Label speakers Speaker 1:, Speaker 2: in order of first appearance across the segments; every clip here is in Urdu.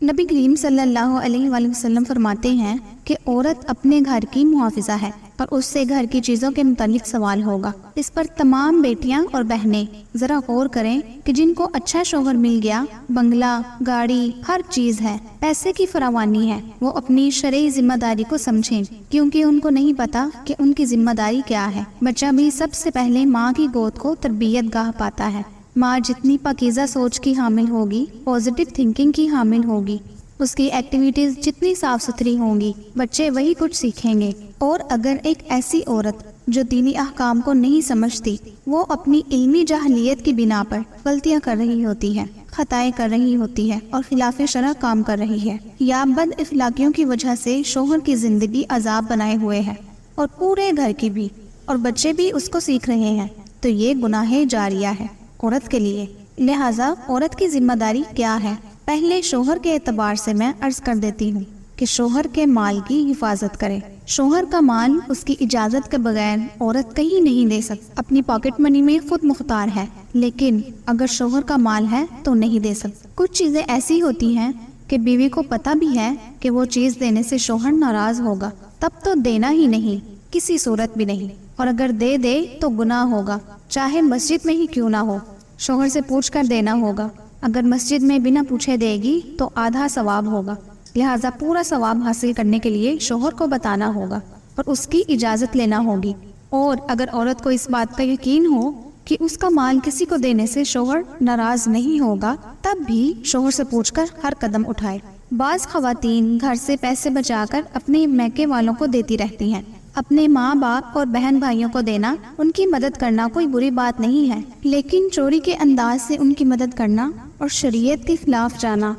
Speaker 1: نبی کریم صلی اللہ علیہ وآلہ وسلم فرماتے ہیں کہ عورت اپنے گھر کی محافظہ ہے اور اس سے گھر کی چیزوں کے متعلق سوال ہوگا۔ اس پر تمام بیٹیاں اور بہنیں ذرا غور کریں کہ جن کو اچھا شوہر مل گیا، بنگلہ، گاڑی، ہر چیز ہے، پیسے کی فراوانی ہے، وہ اپنی شرعی ذمہ داری کو سمجھیں، کیونکہ ان کو نہیں پتا کہ ان کی ذمہ داری کیا ہے۔ بچہ بھی سب سے پہلے ماں کی گود کو تربیت گاہ پاتا ہے۔ ماں جتنی پاکیزہ سوچ کی حامل ہوگی، پازیٹیو تھنکنگ کی حامل ہوگی، اس کی ایکٹیویٹیز جتنی صاف ستھری ہوں گی، بچے وہی کچھ سیکھیں گے۔ اور اگر ایک ایسی عورت جو دینی احکام کو نہیں سمجھتی، وہ اپنی علمی جاہلیت کی بنا پر غلطیاں کر رہی ہوتی ہے، خطائیں کر رہی ہوتی ہے اور خلاف شرع کام کر رہی ہے، یا بد اخلاقیوں کی وجہ سے شوہر کی زندگی عذاب بنائے ہوئے ہے اور پورے گھر کی بھی، اور بچے بھی اس کو سیکھ رہے ہیں، تو یہ گناہ جاریہ ہے عورت کے لیے۔ لہٰذا عورت کی ذمہ داری کیا ہے؟ پہلے شوہر کے اعتبار سے میں عرض کر دیتی ہوں کہ شوہر کے مال کی حفاظت کرے۔ شوہر کا مال اس کی اجازت کے بغیر عورت کہیں نہیں دے سکتی، اپنی پاکٹ منی میں خود مختار ہے، لیکن اگر شوہر کا مال ہے تو نہیں دے سکتی۔ کچھ چیزیں ایسی ہوتی ہیں کہ بیوی کو پتہ بھی ہے کہ وہ چیز دینے سے شوہر ناراض ہوگا، تب تو دینا ہی نہیں، کسی صورت بھی نہیں، اور اگر دے دے تو گناہ ہوگا، چاہے مسجد میں ہی کیوں نہ ہو، شوہر سے پوچھ کر دینا ہوگا۔ اگر مسجد میں بنا پوچھے دے گی تو آدھا ثواب ہوگا، لہٰذا پورا ثواب حاصل کرنے کے لیے شوہر کو بتانا ہوگا اور اس کی اجازت لینا ہوگی۔ اور اگر عورت کو اس بات کا یقین ہو کہ اس کا مال کسی کو دینے سے شوہر ناراض نہیں ہوگا، تب بھی شوہر سے پوچھ کر ہر قدم اٹھائے۔ بعض خواتین گھر سے پیسے بچا کر اپنے میکے والوں کو دیتی رہتی ہیں۔ اپنے ماں باپ اور بہن بھائیوں کو دینا، ان کی مدد کرنا کوئی بری بات نہیں ہے، لیکن چوری کے انداز سے ان کی مدد کرنا اور شریعت کے خلاف جانا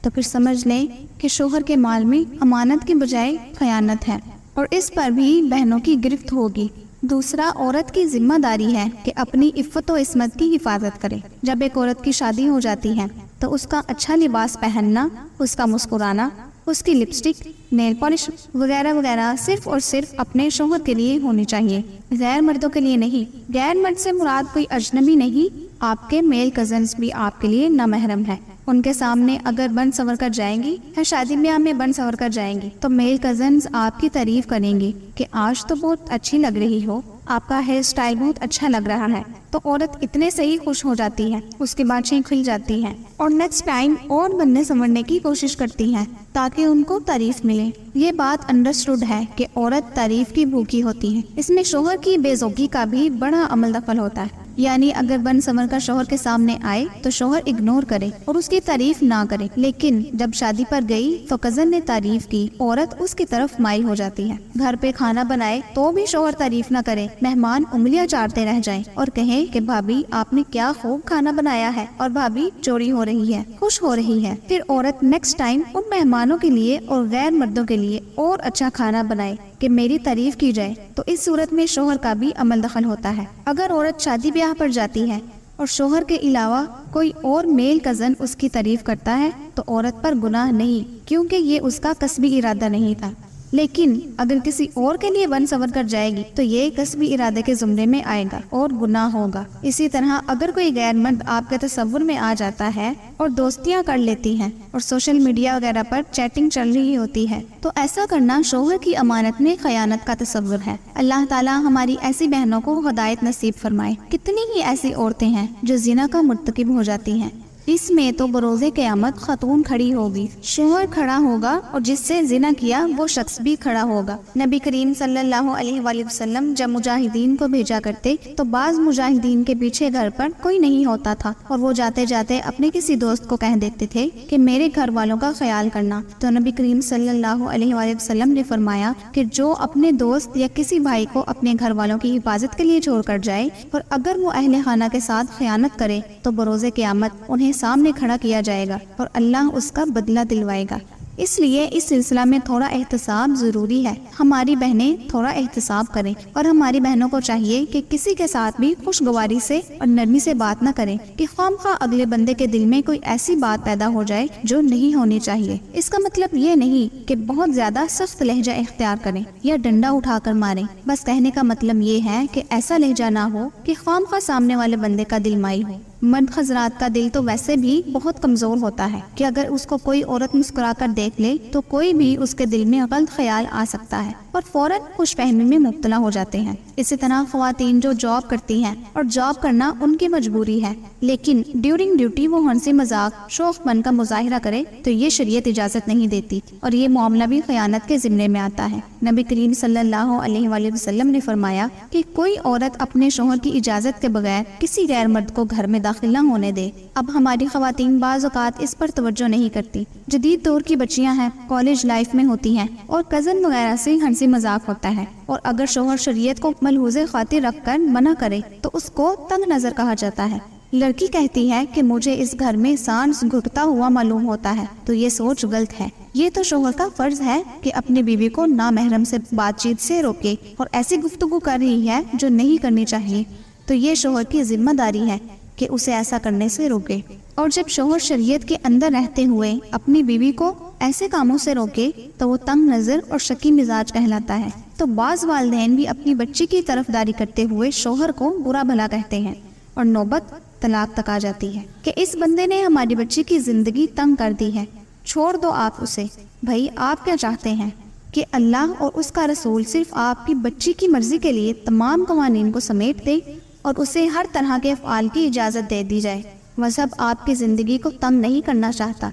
Speaker 1: تو پھر سمجھ لیں کہ شوہر کے مال میں امانت کی بجائے خیانت ہے، اور اس پر بھی بہنوں کی گرفت ہوگی۔ دوسرا، عورت کی ذمہ داری ہے کہ اپنی عفت و عصمت کی حفاظت کرے۔ جب ایک عورت کی شادی ہو جاتی ہے تو اس کا اچھا لباس پہننا، اس کا مسکرانا، اس کی لپسٹک، نیل پالش وغیرہ وغیرہ صرف اور صرف اپنے شوہر کے لیے ہونی چاہیے، غیر مردوں کے لیے نہیں۔ غیر مرد سے مراد کوئی اجنبی نہیں، آپ کے میل کزنز بھی آپ کے لیے نامحرم ہے۔ ان کے سامنے اگر بن سنور کر جائیں گی یا شادی بیاہ میں بن سنور کر جائیں گی تو میل کزنز آپ کی تعریف کریں گی کہ آج تو بہت اچھی لگ رہی ہو، آپ کا ہیئر سٹائل بہت اچھا لگ رہا ہے، تو عورت اتنے سے ہی خوش ہو جاتی ہے، اس کی باتیں کھل جاتی ہیں اور نیکسٹ ٹائم اور بننے سنورنے کی کوشش کرتی ہیں تاکہ ان کو تعریف ملے۔ یہ بات انڈرسٹوڈ ہے کہ عورت تعریف کی بھوکی ہوتی ہے۔ اس میں شوہر کی بے ذوقی کا بھی بڑا عمل دخل ہوتا ہے، یعنی اگر بن سنور کا شوہر کے سامنے آئے تو شوہر اگنور کرے اور اس کی تعریف نہ کرے، لیکن جب شادی پر گئی تو کزن نے تعریف کی، عورت اس کی طرف مائل ہو جاتی ہے۔ گھر پہ کھانا بنائے تو بھی شوہر تعریف نہ کرے، مہمان انگلیاں چاٹتے رہ جائیں اور کہیں کہ بھابی آپ نے کیا خوب کھانا بنایا ہے، اور بھابی چوری ہو رہی ہے، خوش ہو رہی ہے، پھر عورت نیکسٹ ٹائم ان مہمانوں کے لیے اور غیر مردوں کے لیے اور اچھا کھانا بنائے کہ میری تعریف کی جائے، تو اس صورت میں شوہر کا بھی عمل دخل ہوتا ہے۔ اگر عورت شادی بیاہ پر جاتی ہے اور شوہر کے علاوہ کوئی اور میل کزن اس کی تعریف کرتا ہے تو عورت پر گناہ نہیں، کیونکہ یہ اس کا قصبی ارادہ نہیں تھا، لیکن اگر کسی اور کے لیے بن سنور کر جائے گی تو یہ قصبی ارادے کے زمرے میں آئے گا اور گناہ ہوگا۔ اسی طرح اگر کوئی غیر مرد آپ کے تصور میں آ جاتا ہے اور دوستیاں کر لیتی ہیں اور سوشل میڈیا وغیرہ پر چیٹنگ چل رہی ہوتی ہے تو ایسا کرنا شوہر کی امانت میں خیانت کا تصور ہے۔ اللہ تعالیٰ ہماری ایسی بہنوں کو ہدایت نصیب فرمائے۔ کتنی ہی ایسی عورتیں ہیں جو زنا کا مرتکب ہو جاتی ہیں۔ اس میں تو بروز قیامت خاتون کھڑی ہوگی، شوہر کھڑا ہوگا اور جس سے زنا کیا وہ شخص بھی کھڑا ہوگا۔ نبی کریم صلی اللہ علیہ وآلہ وسلم جب مجاہدین کو بھیجا کرتے تو بعض مجاہدین کے پیچھے گھر پر کوئی نہیں ہوتا تھا اور وہ جاتے جاتے اپنے کسی دوست کو کہہ دیتے تھے کہ میرے گھر والوں کا خیال کرنا، تو نبی کریم صلی اللہ علیہ وآلہ وسلم نے فرمایا کہ جو اپنے دوست یا کسی بھائی کو اپنے گھر والوں کی حفاظت کے لیے چھوڑ کر جائے اور اگر وہ اہل خانہ کے ساتھ خیانت کرے تو بروز قیامت انہیں سامنے کھڑا کیا جائے گا اور اللہ اس کا بدلہ دلوائے گا۔ اس لیے اس سلسلہ میں تھوڑا احتساب ضروری ہے۔ ہماری بہنیں تھوڑا احتساب کریں اور ہماری بہنوں کو چاہیے کہ کسی کے ساتھ بھی خوشگواری سے اور نرمی سے بات نہ کریں کہ خواہ اگلے بندے کے دل میں کوئی ایسی بات پیدا ہو جائے جو نہیں ہونی چاہیے۔ اس کا مطلب یہ نہیں کہ بہت زیادہ سخت لہجہ اختیار کریں یا ڈنڈا اٹھا کر ماریں، بس کہنے کا مطلب یہ ہے کہ ایسا لہجہ نہ ہو کہ خواہ سامنے والے بندے کا دل مائل ہو۔ مرد حضرات کا دل تو ویسے بھی بہت کمزور ہوتا ہے کہ اگر اس کو کوئی عورت مسکرا کر دیکھ لے تو کوئی بھی اس کے دل میں غلط خیال آ سکتا ہے اور فوراً خوش فہمی میں مبتلا ہو جاتے ہیں۔ اسی طرح خواتین جو جاب کرتی ہیں اور جاب کرنا ان کی مجبوری ہے، لیکن ڈیورنگ ڈیوٹی وہ ہنسی مذاق شوق من کا مظاہرہ کرے تو یہ شریعت اجازت نہیں دیتی، اور یہ معاملہ بھی خیانت کے ضمن میں آتا ہے۔ نبی کریم صلی اللہ علیہ وآلہ وسلم نے فرمایا کہ کوئی عورت اپنے شوہر کی اجازت کے بغیر کسی غیر مرد کو گھر میں داخل نہ ہونے دے۔ اب ہماری خواتین بعض اوقات اس پر توجہ نہیں کرتی۔ جدید دور کی بچیاں ہیں، کالج لائف میں ہوتی ہیں اور کزن وغیرہ سے ہنسی مذاق ہوتا ہے، اور اگر شوہر شریعت کو ملحوظ خاطر رکھ کر منع کرے تو اس کو تنگ نظر کہا جاتا ہے۔ لڑکی کہتی ہے کہ مجھے اس گھر میں سانس گھٹتا ہوا معلوم ہوتا ہے، تو یہ سوچ غلط ہے۔ یہ تو شوہر کا فرض ہے کہ اپنی بیوی کو نامحرم سے بات چیت سے روکے، اور ایسی گفتگو کر رہی ہے جو نہیں کرنی چاہیے تو یہ شوہر کی ذمہ داری ہے کہ اسے ایسا کرنے سے روکے۔ اور جب شوہر شریعت کے اندر رہتے ہوئے اپنی بیوی کو ایسے کاموں سے روکے تو وہ تنگ نظر اور شکی مزاج کہلاتا ہے۔ تو بعض والدین بھی اپنی بچی کی طرفداری کرتے ہوئے شوہر کو برا بھلا کہتے ہیں، اور نوبت طلاق تک آ جاتی ہے کہ اس بندے نے ہماری بچی کی زندگی تنگ کر دی ہے، چھوڑ دو آپ اسے۔ بھائی آپ کیا چاہتے ہیں کہ اللہ اور اس کا رسول صرف آپ کی بچی کی مرضی کے لیے تمام قوانین کو سمیٹ دے اور اسے ہر طرح کے افعال کی اجازت دے دی جائے؟ مذہب آپ کی زندگی کو تنگ نہیں کرنا چاہتا،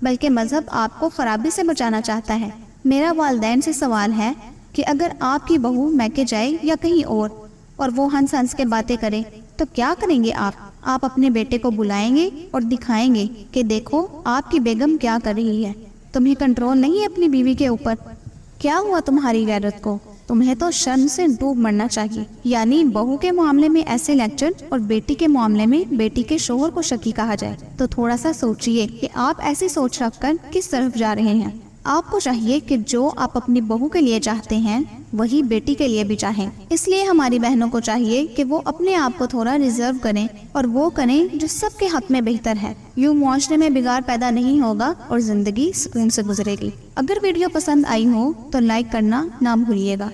Speaker 1: بلکہ مذہب آپ کو خرابی سے بچانا چاہتا ہے۔ میرا والدین سے سوال ہے کہ اگر آپ کی بہو میکے جائے یا کہیں اور وہ ہنس ہنس کے باتیں کرے تو کیا کریں گے آپ اپنے بیٹے کو بلائیں گے اور دکھائیں گے کہ دیکھو آپ کی بیگم کیا کر رہی ہے؟ تمہیں کنٹرول نہیں ہے اپنی بیوی کے اوپر؟ کیا ہوا تمہاری غیرت کو؟ تمہیں تو شرم سے ڈوب مرنا چاہیے۔ یعنی بہو کے معاملے میں ایسے لیکچر اور بیٹی کے معاملے میں بیٹی کے شوہر کو شکی کہا جائے تو تھوڑا سا سوچئے کہ آپ ایسی سوچ رکھ کر کس طرف جا رہے ہیں۔ آپ کو چاہیے کہ جو آپ اپنی بہو کے لیے چاہتے ہیں وہی بیٹی کے لیے بھی چاہیں۔ اس لیے ہماری بہنوں کو چاہیے کہ وہ اپنے آپ کو تھوڑا ریزرو کریں اور وہ کریں جو سب کے حق میں بہتر ہے۔ یوں معاشرے میں بگاڑ پیدا نہیں ہوگا اور زندگی سکون سے گزرے گی۔ اگر ویڈیو پسند آئی ہو تو لائک کرنا نہ بھولیے گا۔